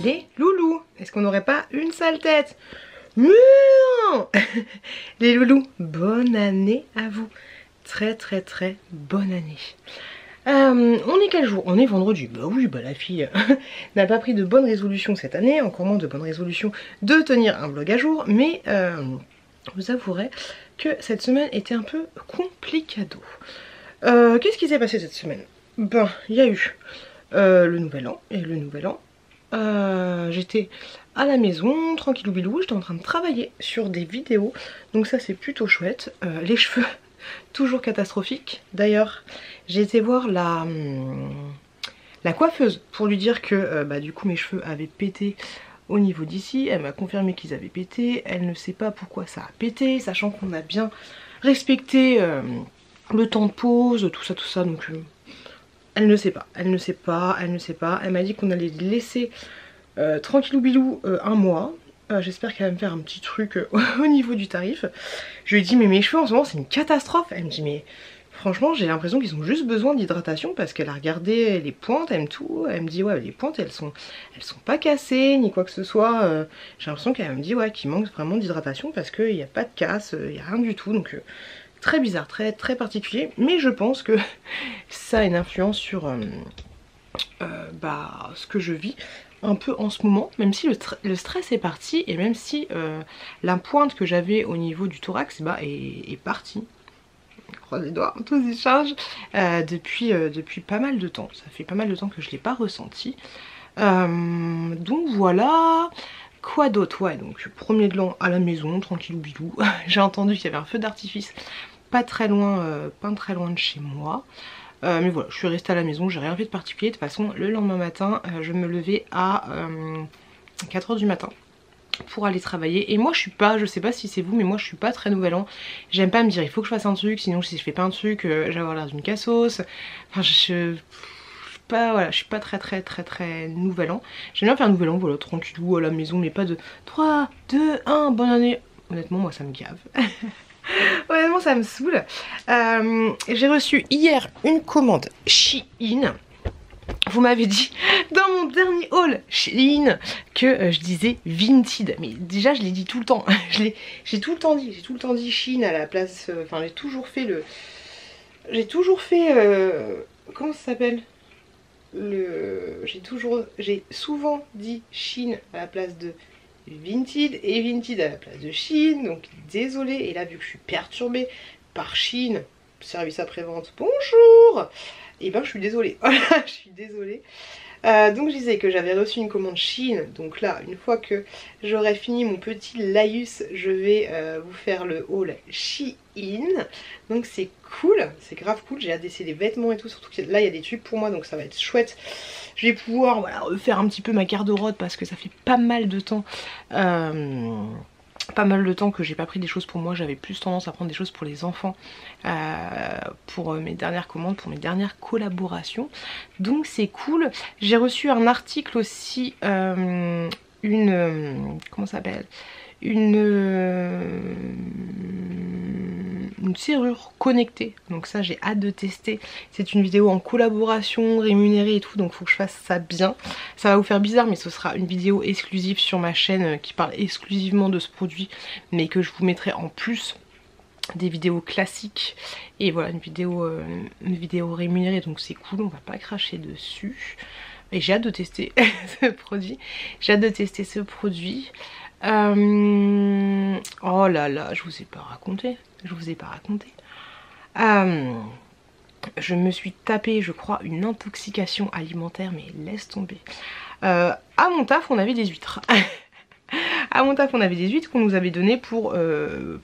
les loulous. Est-ce qu'on n'aurait pas une sale tête? Non. Les loulous, bonne année à vous. Très bonne année. On est quel jour? On est vendredi. Bah oui, bah la fille n'a pas pris de bonnes résolutions cette année, encore moins de bonnes résolutions de tenir un vlog à jour, mais vous avouerez que cette semaine était un peu complicado. Qu'est-ce qui s'est passé cette semaine? Ben, il y a eu le nouvel an, et le nouvel an, j'étais à la maison, tranquillou bilou, j'étais en train de travailler sur des vidéos, donc ça c'est plutôt chouette. Les cheveux, toujours catastrophiques. D'ailleurs, j'ai été voir la coiffeuse pour lui dire que du coup mes cheveux avaient pété au niveau d'ici. Elle m'a confirmé qu'ils avaient pété, elle ne sait pas pourquoi ça a pété, sachant qu'on a bien respecté le temps de pause, tout ça, donc elle ne sait pas, elle m'a dit qu'on allait laisser tranquillou bilou un mois. J'espère qu'elle va me faire un petit truc au niveau du tarif. Je lui ai dit mais mes cheveux en ce moment c'est une catastrophe. Elle me dit mais franchement j'ai l'impression qu'ils ont juste besoin d'hydratation, parce qu'elle a regardé les pointes, elle aime tout. Elle me dit ouais les pointes elles sont pas cassées ni quoi que ce soit. J'ai l'impression qu'elle me dit ouais qu'il manque vraiment d'hydratation parce qu'il n'y a pas de casse, il n'y a rien du tout. Donc très bizarre, très particulier. Mais je pense que ça a une influence sur ce que je vis un peu en ce moment, même si le stress est parti, et même si la pointe que j'avais au niveau du thorax est partie. Croise les doigts, tout s'y charge depuis pas mal de temps. Ça fait pas mal de temps que je l'ai pas ressenti. Donc voilà. Quoi d'autre? Ouais, donc premier de l'an à la maison, tranquillou bilou. J'ai entendu qu'il y avait un feu d'artifice pas très loin de chez moi. Mais voilà, je suis restée à la maison, j'ai rien fait de particulier. De toute façon, le lendemain matin, je me levais à 4 h du matin pour aller travailler. Et moi je suis pas, je sais pas si c'est vous, mais moi je suis pas très nouvel an. J'aime pas me dire il faut que je fasse un truc, sinon si je fais pas un truc, je vais avoir l'air d'une cassos. Enfin je suis pas très nouvel an. J'aime bien faire un nouvel an, voilà, tranquillou à la maison, mais pas de 3, 2, 1, bonne année. Honnêtement moi ça me gave. Honnêtement ça me saoule. J'ai reçu hier une commande Shein. Vous m'avez dit dans mon dernier haul Shein que je disais Vinted, mais déjà je l'ai dit tout le temps. J'ai tout le temps dit Shein à la place. Enfin j'ai toujours fait comment ça s'appelle, j'ai souvent dit Shein à la place de Vinted et Vinted à la place de Shein, donc désolée. Et là vu que je suis perturbée par Shein, service après-vente, bonjour, et ben je suis désolée. Je suis désolée. Donc je disais que j'avais reçu une commande Shein. Donc là, une fois que j'aurai fini mon petit laïus, je vais vous faire le haul Shein. Donc c'est cool, c'est grave cool. J'ai hâte d'essayer les vêtements et tout. Surtout que là il y a des trucs pour moi, donc ça va être chouette. Je vais pouvoir refaire un petit peu ma garde-robe, parce que ça fait pas mal de temps. Que j'ai pas pris des choses pour moi. J'avais plus tendance à prendre des choses pour les enfants pour mes dernières commandes, pour mes dernières collaborations. Donc c'est cool. J'ai reçu un article aussi, comment ça s'appelle, une serrure connectée. Donc ça j'ai hâte de tester. C'est une vidéo en collaboration, rémunérée et tout, donc faut que je fasse ça bien. Ça va vous faire bizarre, mais ce sera une vidéo exclusive sur ma chaîne qui parle exclusivement de ce produit, mais que je vous mettrai en plus des vidéos classiques. Et voilà, une vidéo rémunérée, donc c'est cool, on va pas cracher dessus. Et j'ai hâte de tester ce produit. Oh là là, je vous ai pas raconté. Je me suis tapé, je crois, une intoxication alimentaire, mais laisse tomber. À mon taf, on avait des huîtres. À mon taf, on avait des huîtres qu'on nous avait données pour le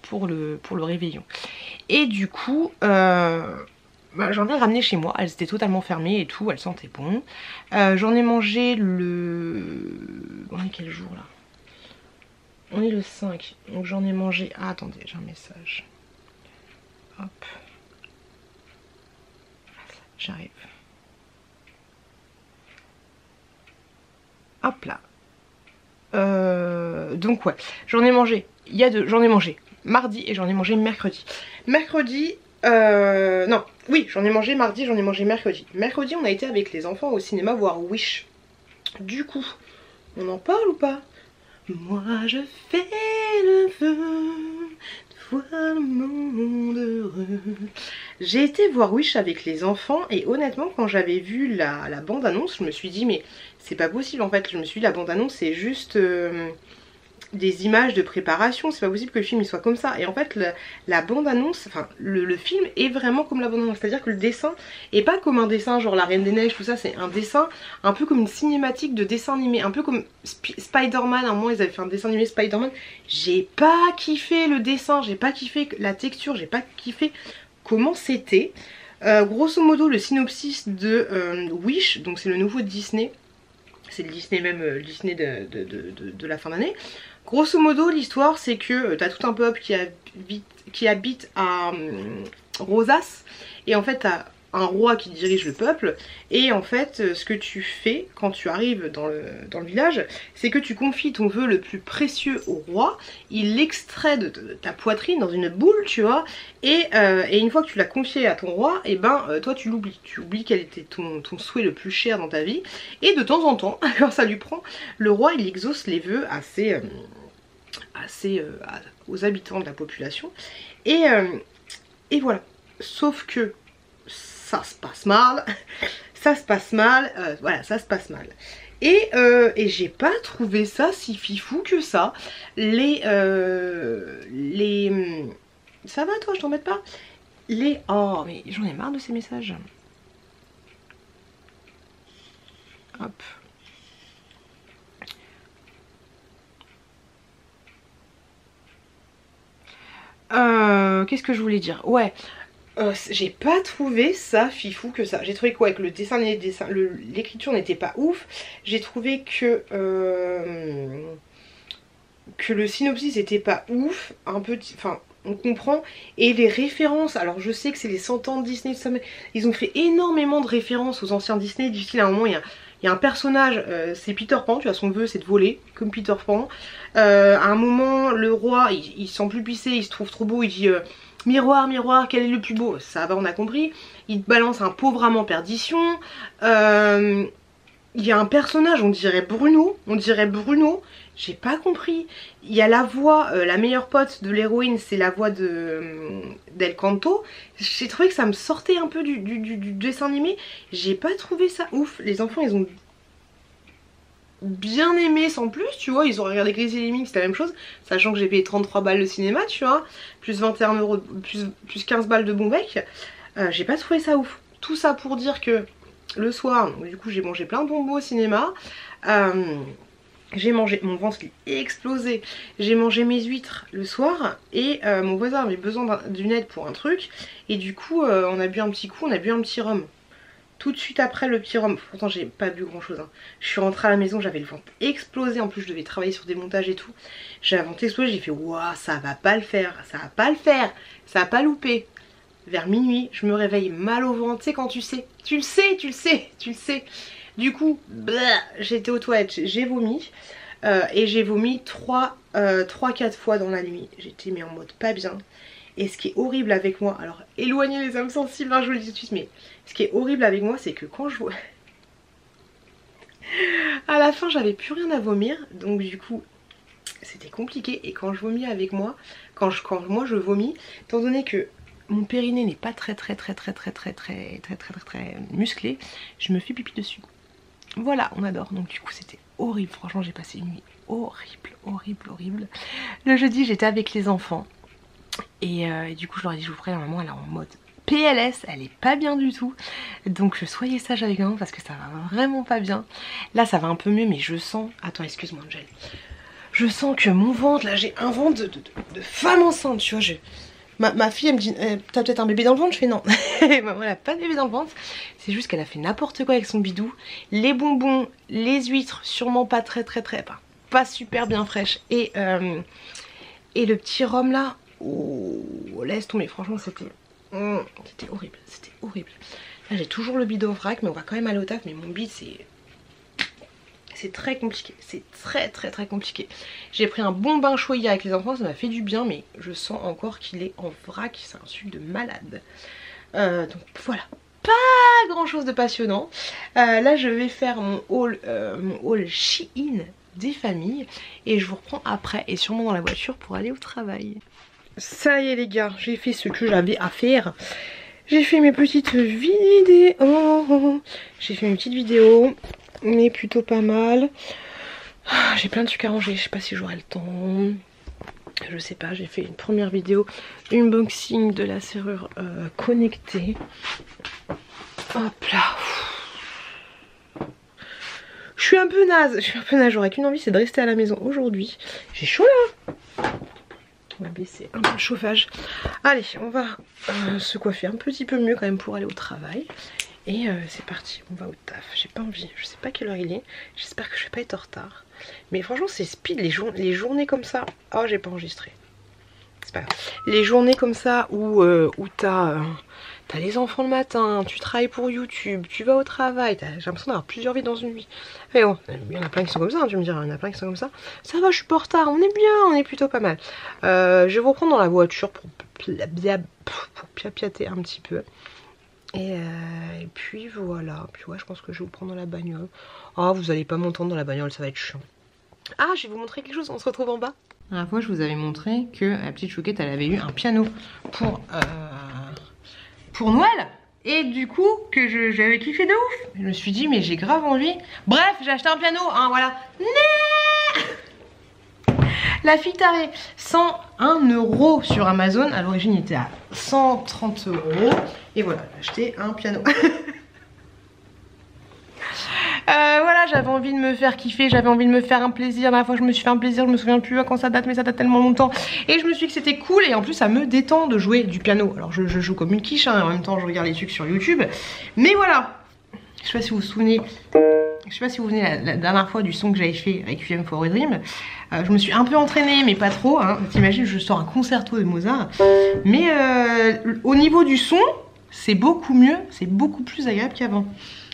réveillon. Et du coup, j'en ai ramené chez moi. Elles étaient totalement fermées et tout, elles sentaient bon. J'en ai mangé on est quel jour là? On est le 5. Donc j'en ai mangé... Ah attendez, j'ai un message. Hop. J'arrive. Hop là. Donc ouais, j'en ai mangé. J'en ai mangé mardi et j'en ai mangé mercredi. Non, oui, j'en ai mangé mardi, j'en ai mangé mercredi. Mercredi, on a été avec les enfants au cinéma voir Wish. Du coup, On en parle ou pas? Moi je fais le vœu de voir le monde heureux. J'ai été voir Wish avec les enfants et honnêtement quand j'avais vu la bande-annonce, je me suis dit mais c'est pas possible en fait. Je me suis dit la bande-annonce c'est juste des images de préparation, c'est pas possible que le film il soit comme ça. Et en fait la bande-annonce, enfin le film est vraiment comme la bande-annonce, c'est-à-dire que le dessin est pas comme un dessin genre la Reine des Neiges, tout ça, c'est un dessin un peu comme une cinématique de dessin animé, un peu comme Spider-Man, à un moment ils avaient fait un dessin animé Spider-Man. J'ai pas kiffé le dessin, j'ai pas kiffé la texture, j'ai pas kiffé comment c'était. Grosso modo le synopsis de Wish, donc c'est le nouveau Disney. C'est le Disney même, le Disney de la fin d'année. Grosso modo, l'histoire, c'est que t'as tout un peuple qui habite à Rosas. Et en fait, t'as un roi qui dirige le peuple. Et en fait, ce que tu fais quand tu arrives dans le village, c'est que tu confies ton vœu le plus précieux au roi. Il l'extrait de ta poitrine dans une boule, tu vois. Et une fois que tu l'as confié à ton roi, et ben toi tu l'oublies. Tu oublies quel était ton souhait le plus cher dans ta vie. Et de temps en temps, quand ça lui prend, le roi il exauce les vœux aux habitants de la population. Et voilà. Sauf que ça se passe mal. Ça se passe mal. Voilà, ça se passe mal. Et j'ai pas trouvé ça si fifou que ça. Ça va toi, je t'embête pas? Oh, mais j'en ai marre de ces messages. Hop. Qu'est-ce que je voulais dire? Ouais. J'ai pas trouvé ça fifou que ça. J'ai trouvé quoi que le dessin, l'écriture n'était pas ouf. J'ai trouvé que le synopsis était pas ouf, un peu, enfin on comprend, et les références, alors je sais que c'est les 100 ans de Disney, tout ça, mais ils ont fait énormément de références aux anciens Disney, du style à un moment il y a un personnage, c'est Peter Pan, tu vois, son vœu c'est de voler, comme Peter Pan. À un moment le roi il se sent plus pissé, il se trouve trop beau, il dit miroir, miroir, quel est le plus beau? Ça va, on a compris. Il te balance un pauvre amant perdition. Il y a un personnage, on dirait Bruno. J'ai pas compris. Il y a la voix, la meilleure pote de l'héroïne, c'est la voix d'El Canto. J'ai trouvé que ça me sortait un peu du dessin animé. J'ai pas trouvé ça ouf. Les enfants, ils ont bien aimé sans plus, tu vois. Ils ont regardé que les Lemmings, c'était la même chose. Sachant que j'ai payé 33 balles le cinéma, tu vois. Plus 21 euros, plus 15 balles de bon bec. J'ai pas trouvé ça ouf. Tout ça pour dire que le soir, du coup j'ai mangé plein de bonbons au cinéma. J'ai mangé, mon ventre il est explosé. J'ai mangé mes huîtres le soir et mon voisin avait besoin d'une aide pour un truc. Et du coup on a bu un petit coup, on a bu un petit rhum. Tout de suite après le petit rhum, pourtant j'ai pas bu grand chose. Hein. Je suis rentrée à la maison, j'avais le ventre explosé. En plus je devais travailler sur des montages et tout. J'avais le ventre explosé, j'ai fait waouh, ça va pas le faire, ça va pas le faire, ça va pas louper. Vers minuit, je me réveille mal au ventre, tu sais quand tu sais. Tu le sais. Du coup, j'étais aux toilettes, j'ai vomi. Et j'ai vomi 3-4 fois dans la nuit. J'étais mais en mode pas bien. Et ce qui est horrible avec moi, alors éloignez les âmes sensibles, hein, je vous le dis tout de suite, mais ce qui est horrible avec moi, c'est que quand je vois... à la fin, j'avais plus rien à vomir, donc du coup, c'était compliqué. Et quand je vomis avec moi, quand moi je vomis, étant donné que mon périnée n'est pas très musclé, je me fais pipi dessus. Voilà, on adore. Donc du coup c'était horrible, franchement j'ai passé une nuit horrible. Le jeudi j'étais avec les enfants et du coup je leur ai dit je vous ferai, la maman elle est en mode PLS, elle est pas bien du tout. Donc soyez sage avec maman parce que ça va vraiment pas bien. Là ça va un peu mieux mais je sens... Attends, excuse-moi Angel. Je sens que mon ventre, là j'ai un ventre de femme enceinte, tu vois. Ma fille elle me dit t'as peut-être un bébé dans le ventre? Je fais non. Maman elle a pas de bébé dans le ventre. C'est juste qu'elle a fait n'importe quoi avec son bidou. Les bonbons, les huîtres sûrement pas pas super bien fraîches. Et le petit rhum là, oh, laisse tomber, franchement c'était horrible, c'était horrible. Là j'ai toujours le bide au vrac mais on va quand même aller au taf. Mais mon bide c'est très compliqué, c'est très compliqué. J'ai pris un bon bain chaud hier avec les enfants, ça m'a fait du bien, mais je sens encore qu'il est en vrac, c'est un truc de malade. Donc voilà, pas grand chose de passionnant. Là je vais faire mon haul Shein des familles. Et je vous reprends après et sûrement dans la voiture pour aller au travail. Ça y est les gars, j'ai fait ce que j'avais à faire. J'ai fait mes petites vidéos. J'ai fait mes petites vidéos, mais plutôt pas mal. J'ai plein de trucs à ranger, je sais pas si j'aurai le temps. Je sais pas, j'ai fait une première vidéo unboxing de la serrure connectée. Hop là. Je suis un peu naze, j'aurais qu'une envie, c'est de rester à la maison aujourd'hui. J'ai chaud là. On va baisser un peu le chauffage. Allez, on va se coiffer un petit peu mieux quand même pour aller au travail. Et c'est parti, on va au taf. J'ai pas envie, je sais pas quelle heure il est. J'espère que je vais pas être en retard. Mais franchement c'est speed les journées comme ça. Oh j'ai pas enregistré. C'est pas grave. Les journées comme ça où t'as les enfants le matin, tu travailles pour YouTube, tu vas au travail, j'ai l'impression d'avoir plusieurs vies dans une vie. Mais bon, il y en a plein qui sont comme ça, hein, tu me diras, il y en a plein qui sont comme ça. Ça va, je suis pas en retard, on est bien, on est plutôt pas mal. Je vais vous reprendre dans la voiture pour piapiater un petit peu. Et puis voilà, puis ouais, je pense que je vais vous prendre dans la bagnole. Oh, vous allez pas m'entendre dans la bagnole, ça va être chiant. Ah, je vais vous montrer quelque chose, on se retrouve en bas. La dernière fois, je vous avais montré que la petite Chouquette, elle avait eu un piano pour Noël. Et du coup, que j'avais kiffé de ouf. Je me suis dit, mais j'ai grave envie. Bref, j'ai acheté un piano, hein, voilà. La fille tarée, 101 € sur Amazon. À l'origine, il était à 130 €. Et voilà, j'ai acheté un piano. Voilà, j'avais envie de me faire kiffer, j'avais envie de me faire un plaisir. La dernière fois que je me suis fait un plaisir, je me souviens plus à quand ça date, mais ça date tellement longtemps. Et je me suis dit que c'était cool et en plus ça me détend de jouer du piano. Alors je joue comme une quiche, hein, en même temps je regarde les trucs sur YouTube. Mais voilà, je sais pas si vous vous souvenez, la dernière fois du son que j'avais fait Requiem for a Dream. Je me suis un peu entraînée, mais pas trop. Hein. T'imagines, je sors un concerto de Mozart. Mais au niveau du son, c'est beaucoup mieux, c'est beaucoup plus agréable qu'avant.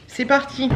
C'est parti.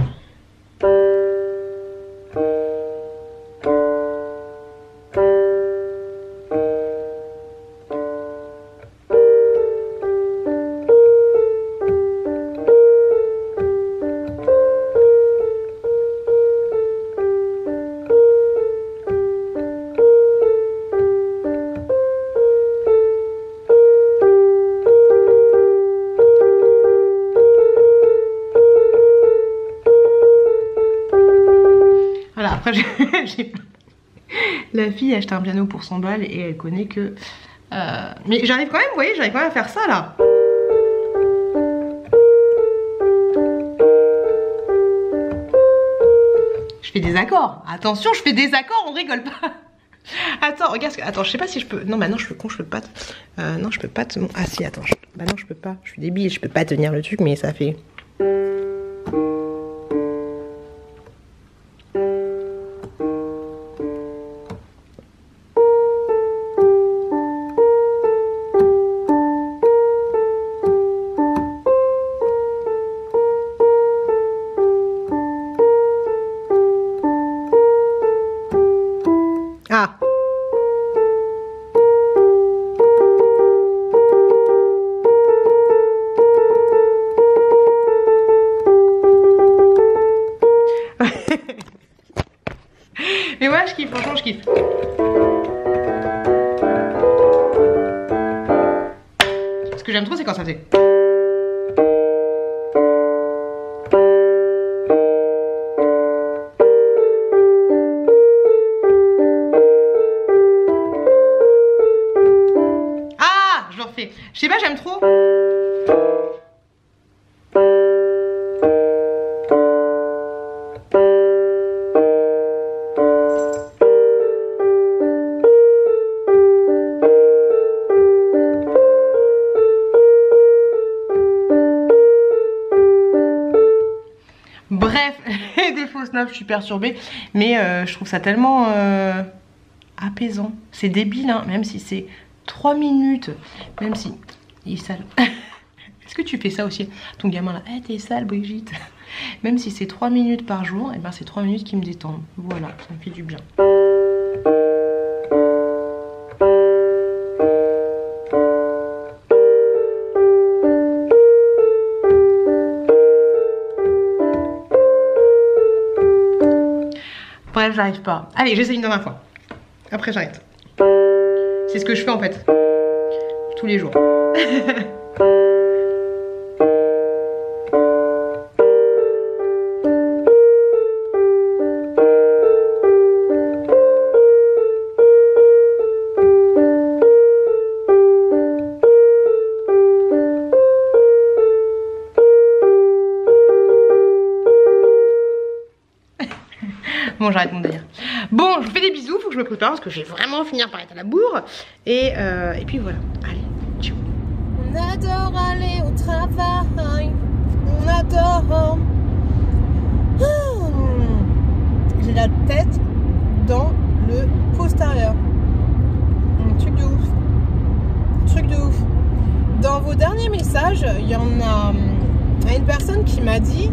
Voilà, après la fille a acheté un piano pour 100 balles et elle connaît que... Mais j'arrive quand même, vous voyez, j'arrive quand même à faire ça là. Je fais des accords. Attention, je fais des accords, on rigole pas. Attends, regarde, attends, je sais pas si je peux... Non, bah non, je peux pas... non, je peux pas te... Ah si, attends, bah non, je peux pas. Je suis débile, je peux pas tenir le truc, mais ça fait... Ah. Mais ouais, je kiffe, franchement, je kiffe. Ce que j'aime trop, c'est quand ça fait... Ah, je le refais. Je sais pas, j'aime trop. Bref, des fausses notes, je suis perturbée. Mais je trouve ça tellement apaisant. C'est débile, hein, même si c'est 3 minutes. Même si... Il est sale. Est-ce que tu fais ça aussi? Ton gamin là, hey, t'es sale Brigitte. Même si c'est 3 minutes par jour, et ben c'est 3 minutes qui me détendent. Voilà, ça me fait du bien. Bref, j'arrive pas. Allez, j'essaye une dernière fois. Après, j'arrête. C'est ce que je fais en fait. Tous les jours. Bon, j'arrête mon délire. Bon, je vous fais des bisous, faut que je me prépare parce que je vais vraiment finir par être à la bourre. Et puis voilà. Allez, ciao. On adore aller au travail. On adore. J'ai la tête dans le postérieur. Un truc de ouf. Truc de ouf. Dans vos derniers messages, il y en a une personne qui m'a dit.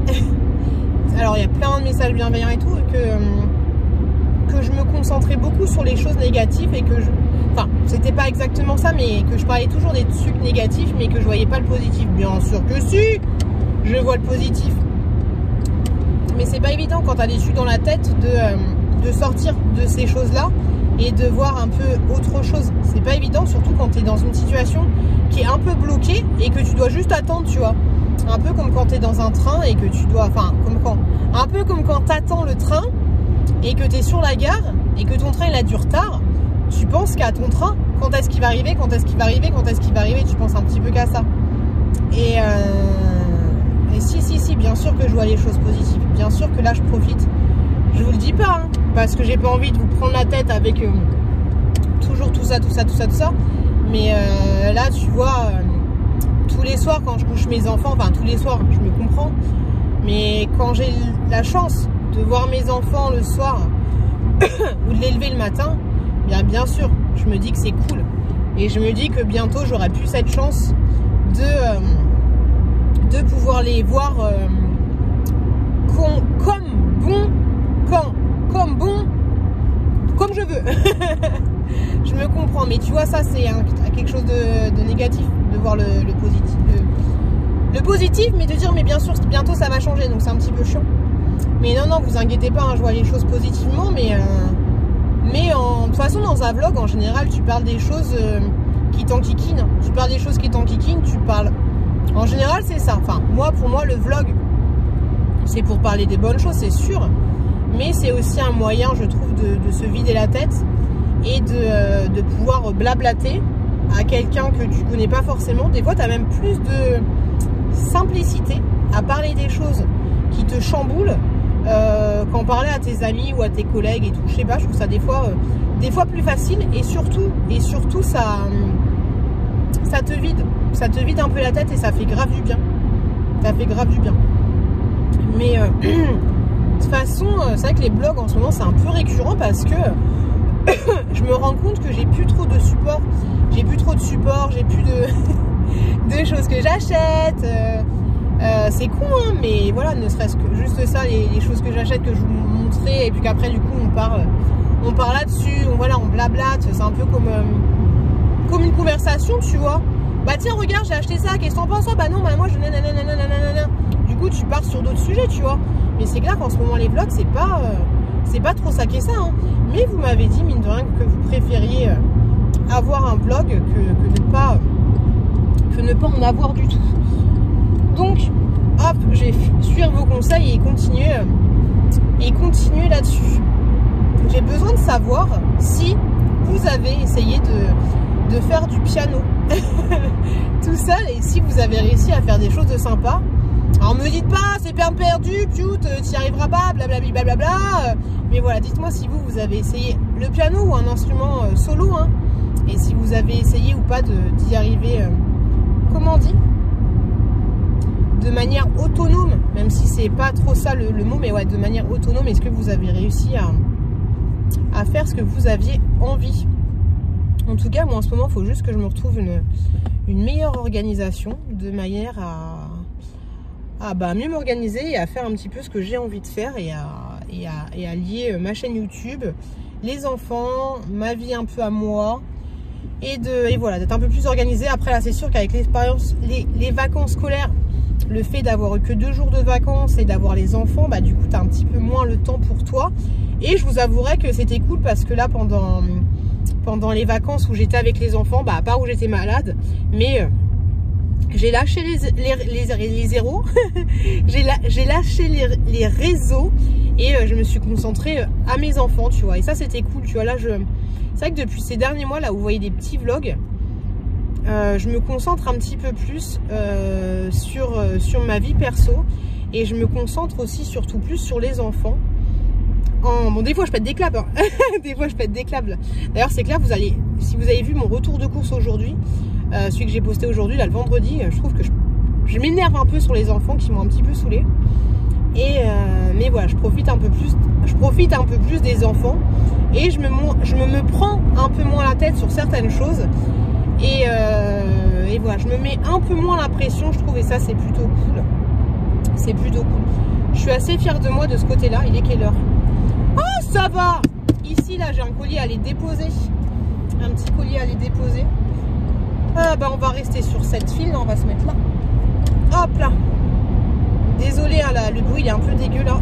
Alors il y a plein de messages bienveillants et tout, que je me concentrais beaucoup sur les choses négatives et que enfin, c'était pas exactement ça, mais que je parlais toujours des trucs négatifs, mais que je voyais pas le positif. Bien sûr que si, je vois le positif. Mais c'est pas évident quand t'as des trucs dans la tête de sortir de ces choses-là et de voir un peu autre chose. C'est pas évident, surtout quand t'es dans une situation qui est un peu bloquée et que tu dois juste attendre, tu vois. Un peu comme quand tu es dans un train et que tu dois... Enfin, un peu comme quand tu attends le train et que tu es sur la gare et que ton train il a du retard. Tu penses qu'à ton train, quand est-ce qu'il va arriver, quand est-ce qu'il va arriver, quand est-ce qu'il va arriver. Tu penses un petit peu qu'à ça. Et si, bien sûr que je vois les choses positives. Bien sûr que là, je profite. Je vous le dis pas, hein, parce que j'ai pas envie de vous prendre la tête avec toujours tout ça. Mais là, tu vois... tous les soirs quand je couche mes enfants, enfin tous les soirs, je me comprends, mais quand j'ai la chance de voir mes enfants le soir ou de les lever le matin, bien sûr, je me dis que c'est cool. Et je me dis que bientôt j'aurai plus cette chance de pouvoir les voir comme je veux. Je me comprends, mais tu vois, ça c'est quelque chose de négatif, de voir le positif. Le positif, mais de dire, mais bien sûr, bientôt ça va changer, donc c'est un petit peu chiant. Mais non, vous inquiétez pas, hein, je vois les choses positivement, mais de toute façon, dans un vlog, en général, tu parles des choses qui t'enquiquinent. Tu parles des choses qui t'enquiquinent, tu parles... En général, c'est ça. Enfin, pour moi, le vlog, c'est pour parler des bonnes choses, c'est sûr. Mais c'est aussi un moyen, je trouve, de se vider la tête et de pouvoir blablater à quelqu'un que tu connais pas forcément. Des fois, tu as même plus de simplicité à parler des choses qui te chamboulent qu'en parler à tes amis ou à tes collègues et tout. Je sais pas, je trouve ça des fois plus facile et surtout ça te vide. Ça te vide un peu la tête et ça fait grave du bien. Ça fait grave du bien. Mais de toute façon, c'est vrai que les blogs en ce moment c'est un peu récurrent parce que je me rends compte que j'ai plus trop de support. J'ai plus de choses que j'achète. C'est con, hein, mais voilà, ne serait-ce que juste ça, les choses que j'achète, que je vous montrerai, et puis qu'après du coup on part là-dessus, on blablate. C'est un peu comme une conversation, tu vois. Bah tiens, regarde, j'ai acheté ça, qu'est-ce que t'en penses? Bah non, bah moi je nanana. Du coup tu pars sur d'autres sujets, tu vois. Mais c'est clair qu'en ce moment les vlogs c'est pas trop ça qu'est ça, hein. Mais vous m'avez dit, mine de rien, que vous préfériez avoir un vlog que ne pas en avoir du tout. Donc hop, je vais suivre vos conseils et continuer là-dessus. J'ai besoin de savoir si vous avez essayé de faire du piano tout seul et si vous avez réussi à faire des choses de sympa. Alors me dites pas c'est peine perdue, t'y arriveras pas, blablabla. Mais voilà, dites-moi si vous avez essayé le piano ou un instrument solo, hein, et si vous avez essayé ou pas d'y arriver, comment on dit, de manière autonome, même si c'est pas trop ça le mot, mais ouais, de manière autonome. Est-ce que vous avez réussi à faire ce que vous aviez envie? En tout cas, moi en ce moment, il faut juste que je me retrouve une meilleure organisation, de manière à mieux m'organiser et à faire un petit peu ce que j'ai envie de faire et à lier ma chaîne YouTube, les enfants, ma vie un peu à moi, et voilà, d'être un peu plus organisée. Après là, c'est sûr qu'avec l'expérience, les vacances scolaires, le fait d'avoir eu que 2 jours de vacances et d'avoir les enfants, bah du coup tu as un petit peu moins le temps pour toi. Et je vous avouerai que c'était cool parce que là pendant les vacances où j'étais avec les enfants, bah à part où j'étais malade, mais j'ai lâché les zéros, j'ai lâché les réseaux et je me suis concentrée à mes enfants, tu vois. Et ça c'était cool, tu vois. Là c'est vrai que depuis ces derniers mois là où vous voyez des petits vlogs, je me concentre un petit peu plus sur ma vie perso et je me concentre aussi surtout plus sur les enfants. Bon, des fois je pète des claps, hein. Des fois je pète des claps. D'ailleurs c'est clair, si vous avez vu mon retour de course aujourd'hui, celui que j'ai posté aujourd'hui, là le vendredi, je trouve que je m'énerve un peu sur les enfants qui m'ont un petit peu saoulé. Mais voilà, je profite un peu plus des enfants et je me prends un peu moins la tête sur certaines choses. Et voilà, je me mets un peu moins la pression, je trouve, et ça c'est plutôt cool. C'est plutôt cool. Je suis assez fière de moi de ce côté-là. Il est quelle heure? Oh, ça va! Ici, là, j'ai un colis à aller déposer. Un petit colis à aller déposer. Ah, bah, on va rester sur cette file. On va se mettre là. Hop là. Désolé, hein, là, le bruit, il est un peu dégueu, là.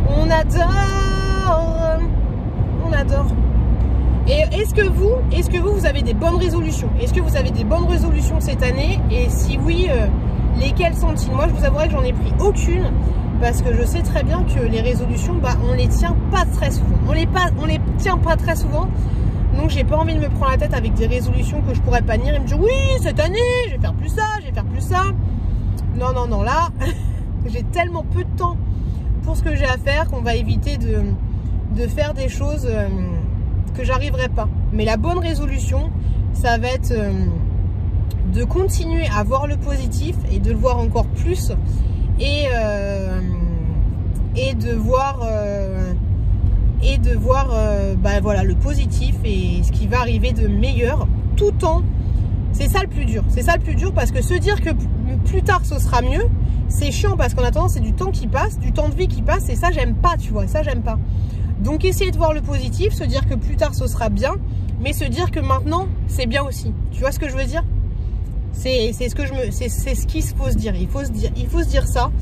On adore. On adore. Et est-ce que vous avez des bonnes résolutions? Est-ce que vous avez des bonnes résolutions cette année? Et si oui, lesquelles sont-ils? Moi, je vous avouerai que j'en ai pris aucune. Parce que je sais très bien que les résolutions, bah, on les tient pas très souvent. On les tient pas très souvent. Donc j'ai pas envie de me prendre la tête avec des résolutions que je pourrais pas tenir et me dire oui, cette année, je vais faire plus ça, je vais faire plus ça. Non, non, non, là, j'ai tellement peu de temps pour ce que j'ai à faire qu'on va éviter de faire des choses que j'arriverai pas. Mais la bonne résolution, ça va être de continuer à voir le positif et de le voir encore plus. Et de voir bah voilà, le positif et ce qui va arriver de meilleur tout en... C'est ça le plus dur. C'est ça le plus dur parce que se dire que plus tard ce sera mieux, c'est chiant parce qu'en attendant c'est du temps qui passe, du temps de vie qui passe et ça j'aime pas, tu vois, ça j'aime pas. Donc essayer de voir le positif, se dire que plus tard ce sera bien, mais se dire que maintenant c'est bien aussi. Tu vois ce que je veux dire? C'est ce qu'il faut se dire. Il faut se dire ça.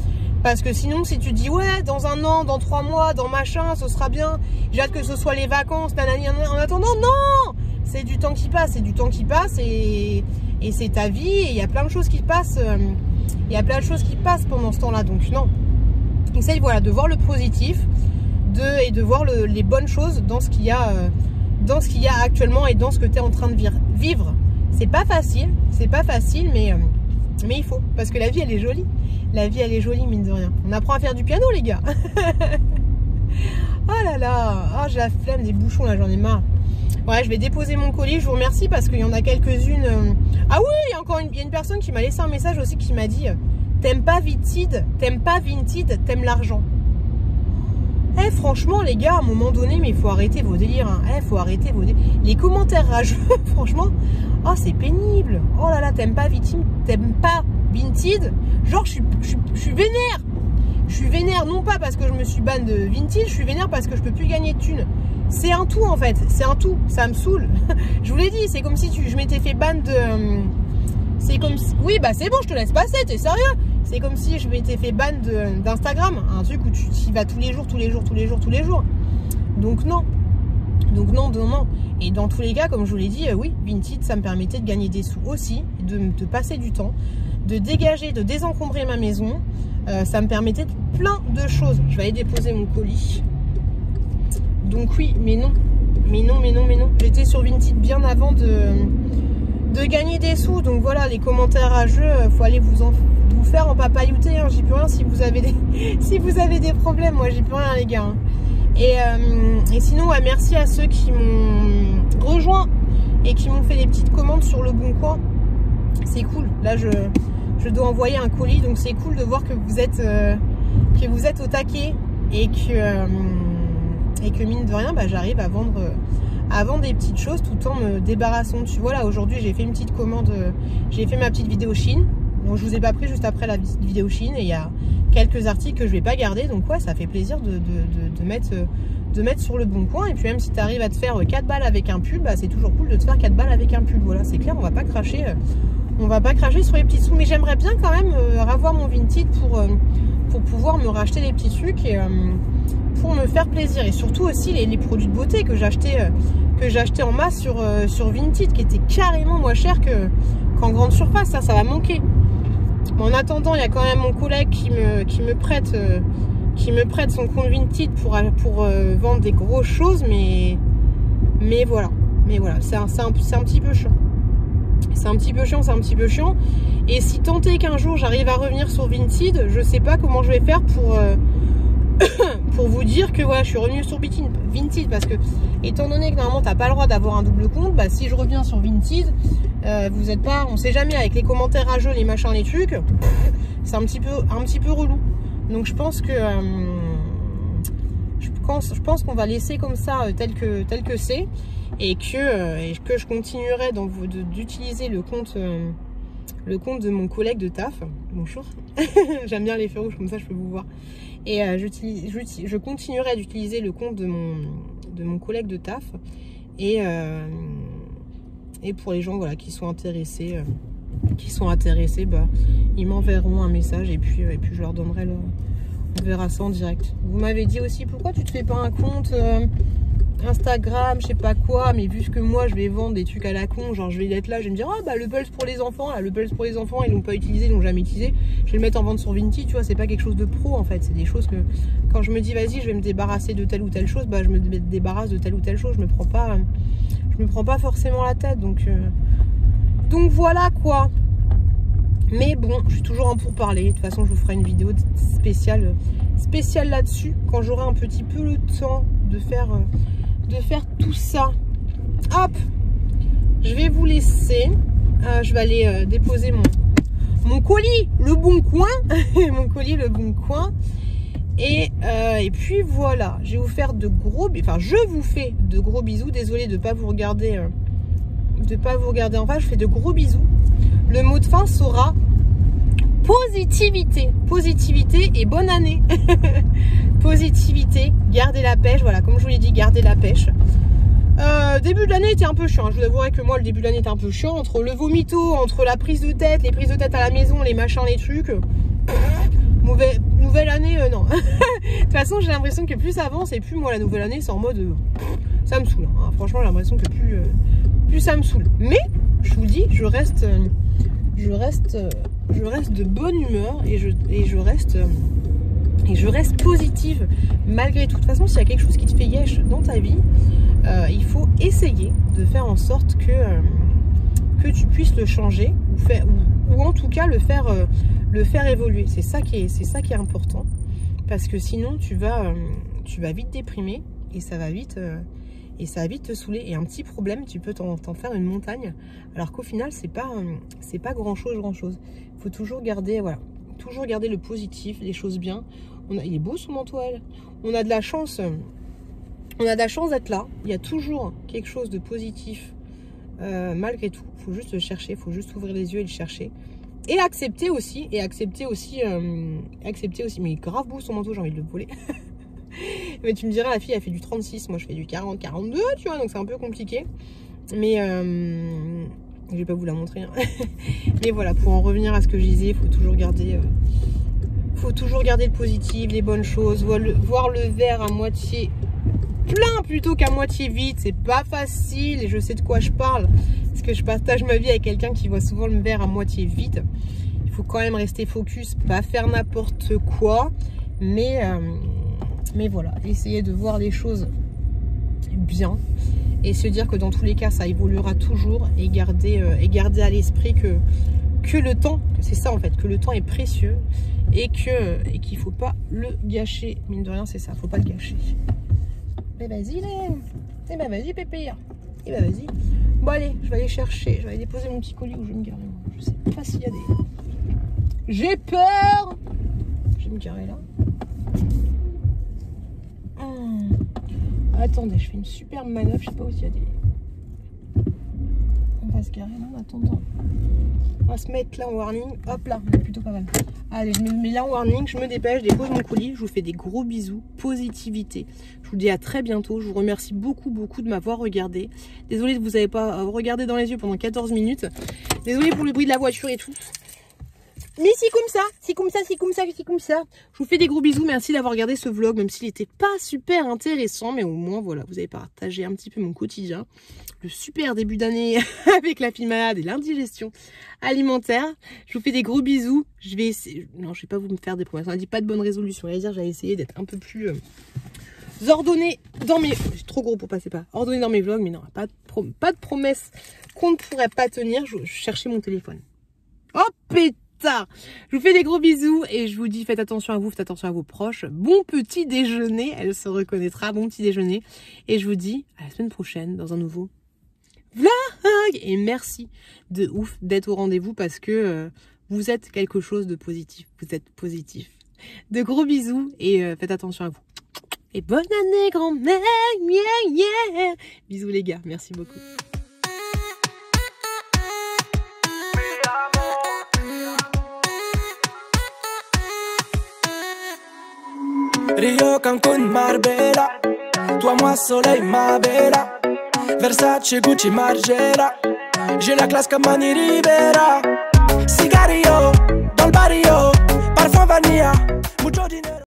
Parce que sinon, si tu dis ouais, dans 1 an, dans 3 mois, dans machin, ce sera bien. J'ai hâte que ce soit les vacances, nanani, en attendant, non! C'est du temps qui passe, c'est du temps qui passe et c'est ta vie. Et il y a plein de choses qui passent. Il y a plein de choses qui passent pendant ce temps-là. Donc non. Essaye voilà, de voir le positif et de voir les bonnes choses dans ce qu'il y a actuellement et dans ce que tu es en train de vivre. C'est pas facile, mais il faut. Parce que la vie, elle est jolie. La vie, elle est jolie, mine de rien. On apprend à faire du piano, les gars. Oh là là. Oh, j'ai la flemme des bouchons, là, j'en ai marre. Ouais, je vais déposer mon colis. Je vous remercie parce qu'il y en a quelques-unes. Ah oui, il y a une personne qui m'a laissé un message aussi qui m'a dit t'aimes pas Vinted, t'aimes l'argent. Eh, franchement, les gars, à un moment donné, mais il faut arrêter vos délires. Hein. Faut arrêter vos délires. Les commentaires rageux, franchement, oh, c'est pénible. Oh là là, t'aimes pas Vinted. Genre, je suis vénère. Je suis vénère, non pas parce que je me suis ban de Vinted, je suis vénère parce que je peux plus gagner de thunes. C'est un tout, en fait. C'est un tout. Ça me saoule. Je vous l'ai dit, c'est comme si je m'étais fait ban de... C'est comme si... Oui, bah c'est bon, je te laisse passer, t'es sérieux? C'est comme si je m'étais fait ban d'Instagram, un truc où tu y vas tous les jours. Donc non. Et dans tous les cas, comme je vous l'ai dit, oui, Vinted, ça me permettait de gagner des sous aussi, de passer du temps, de dégager, de désencombrer ma maison. Ça me permettait de plein de choses. Je vais aller déposer mon colis. Donc oui, mais non. J'étais sur Vinted bien avant de gagner des sous. Donc voilà, les commentaires rageux, faut aller vous faire en papaillouter, hein. J'y peux rien si vous avez des problèmes. Moi j'y peux rien, les gars, hein. Et sinon ouais, merci à ceux qui m'ont rejoint et qui m'ont fait des petites commandes sur Le Bon Coin. C'est cool. Là je dois envoyer un colis, donc c'est cool de voir que vous êtes au taquet et que mine de rien, bah, j'arrive à vendre des petites choses tout en me débarrassant. Tu vois, là aujourd'hui j'ai fait une petite commande, j'ai fait ma petite vidéo Chine. Donc je vous ai pas pris juste après la vidéo Chine et il y a quelques articles que je vais pas garder. Donc ouais, ça fait plaisir de mettre sur Le Bon Coin. Et puis même si tu arrives à te faire 4 balles avec un pull, bah, c'est toujours cool de te faire 4 balles avec un pull. Voilà, c'est clair, on va pas cracher On va pas cracher sur les petits sous. Mais j'aimerais bien quand même avoir mon Vinted pour pouvoir me racheter les petits trucs et pour me faire plaisir. Et surtout aussi les produits de beauté que j'achetais en masse sur Vinted, qui étaient carrément moins chers qu'en grande surface. Ça va manquer. Bon, en attendant, il y a quand même mon collègue qui me prête son compte Vinted pour vendre des grosses choses, mais voilà. Mais voilà, c'est un petit peu chiant. C'est un petit peu chiant. Et si tant est qu'un jour j'arrive à revenir sur Vinted, je sais pas comment je vais faire pour vous dire que voilà, je suis revenue sur Vinted, parce que étant donné que normalement t'as pas le droit d'avoir un double compte, bah si je reviens sur Vinted, vous êtes pas, on sait jamais, avec les commentaires à jeu, les machins, les trucs, c'est un petit peu relou. Donc je pense que je pense qu'on va laisser comme ça tel que c'est, et que je continuerai d'utiliser le compte de mon collègue de taf. Bonjour. J'aime bien les feux rouges, comme ça je peux vous voir. Et je continuerai d'utiliser le compte de mon collègue de taf, et pour les gens voilà qui sont intéressés, bah ils m'enverront un message, et puis je leur donnerai on verra ça en direct. Vous m'avez dit aussi pourquoi tu te fais pas un compte Instagram, je sais pas quoi, mais vu que moi je vais vendre des trucs à la con, genre je vais être là, je vais me dire, ah bah le Pulse pour les enfants, là, le Pulse pour les enfants, ils l'ont pas utilisé, ils l'ont jamais utilisé, je vais le mettre en vente sur Vinted, tu vois, c'est pas quelque chose de pro en fait, c'est des choses que quand je me dis vas-y je vais me débarrasser de telle ou telle chose, bah je me débarrasse de telle ou telle chose, je me prends pas forcément la tête, donc voilà quoi. Mais bon, je suis toujours en pourparlers. De toute façon, je vous ferai une vidéo spéciale là-dessus quand j'aurai un petit peu le temps de faire tout ça. Hop, je vais vous laisser. Je vais aller déposer mon colis, le bon coin. Mon colis, le bon coin. Et puis voilà, je vous fais de gros bisous. Désolée de ne pas vous regarder en face. Je fais de gros bisous. Le mot de fin sera positivité. Positivité et bonne année. Positivité, gardez la pêche. Voilà, comme je vous l'ai dit, gardez la pêche. Début de l'année était un peu chiant. Je vous avouerai que moi, le début de l'année était un peu chiant. Entre le vomito, entre la prise de tête, les prises de tête à la maison, les machins, les trucs. Nouvelle année, non. De toute façon, j'ai l'impression que plus ça avance, et plus moi, la nouvelle année, c'est en mode... ça me saoule. Hein. Franchement, j'ai l'impression que plus ça me saoule. Mais, je vous le dis, je reste de bonne humeur, et je reste positive malgré tout. De toute façon, s'il y a quelque chose qui te fait yesh dans ta vie, il faut essayer de faire en sorte que tu puisses le changer, ou en tout cas le faire évoluer. C'est ça qui est important, parce que sinon tu vas vite déprimer, et ça va vite te saouler. Et un petit problème, tu peux t'en faire une montagne, alors qu'au final c'est pas grand chose. Il faut toujours garder le positif, les choses bien. Il est beau ce manteau, on a de la chance d'être là. Il y a toujours quelque chose de positif malgré tout. Il faut juste le chercher, il faut juste ouvrir les yeux et le chercher, et accepter aussi, mais grave beau son manteau, j'ai envie de le voler. Mais tu me diras, la fille elle fait du 36, moi je fais du 40, 42, tu vois, donc c'est un peu compliqué. Mais je vais pas vous la montrer, hein. Mais voilà, pour en revenir à ce que je disais, il faut toujours garder le positif, les bonnes choses, voir le verre à moitié plein plutôt qu'à moitié vide. C'est pas facile, et je sais de quoi je parle, parce que je partage ma vie avec quelqu'un qui voit souvent le verre à moitié vide. Il faut quand même rester focus, pas faire n'importe quoi, mais voilà, essayer de voir les choses bien, et se dire que dans tous les cas ça évoluera toujours, et garder à l'esprit que le temps, c'est ça en fait, que le temps est précieux, et qu'il faut pas le gâcher. Mine de rien, c'est ça, faut pas le gâcher. Mais vas-y, vas-y pépère, et bah vas-y. Bon allez, je vais aller chercher, je vais aller déposer mon petit colis, où je vais me garer. Je sais pas s'il y a des... J'ai peur. Je vais me garer là. Attendez, je fais une superbe manœuvre, je sais pas où il y a des... On va va se garer là en attendant. On va se mettre là en warning. Hop là, on est plutôt pas mal. Allez, je me mets là en warning, je me dépêche, dépose mon colis. Je vous fais des gros bisous, positivité. Je vous dis à très bientôt. Je vous remercie beaucoup de m'avoir regardé. Désolée de vous avez pas regardé dans les yeux pendant 14 minutes. Désolée pour le bruit de la voiture et tout. Mais c'est comme ça, c'est comme ça, c'est comme ça, c'est comme ça. Je vous fais des gros bisous, merci d'avoir regardé ce vlog, même s'il n'était pas super intéressant, mais au moins, voilà, vous avez partagé un petit peu mon quotidien. Le super début d'année avec la fille malade et l'indigestion alimentaire. Je vous fais des gros bisous. Je vais essayer... Non, je vais pas vous me faire des promesses. On a dit pas de bonne résolution. J'allais essayer d'être un peu plus ordonnée dans mes... C'est trop gros pour passer pas. Ordonnée dans mes vlogs, mais non, pas de promesses qu'on ne pourrait pas tenir. Je cherchais mon téléphone. Oh, pétard! Je vous fais des gros bisous et je vous dis faites attention à vous, faites attention à vos proches. Bon petit déjeuner, elle se reconnaîtra, bon petit déjeuner. Et je vous dis à la semaine prochaine dans un nouveau vlog. Et merci de ouf d'être au rendez-vous parce que vous êtes quelque chose de positif. Vous êtes positif. De gros bisous et faites attention à vous. Et bonne année grand-mère. Yeah, yeah. Bisous les gars, merci beaucoup. Rio, Cancun, Marbella. Toi, moi, soleil, ma vela. Versace, Gucci, Margiela. J'ai la classe comme Manny Rivera.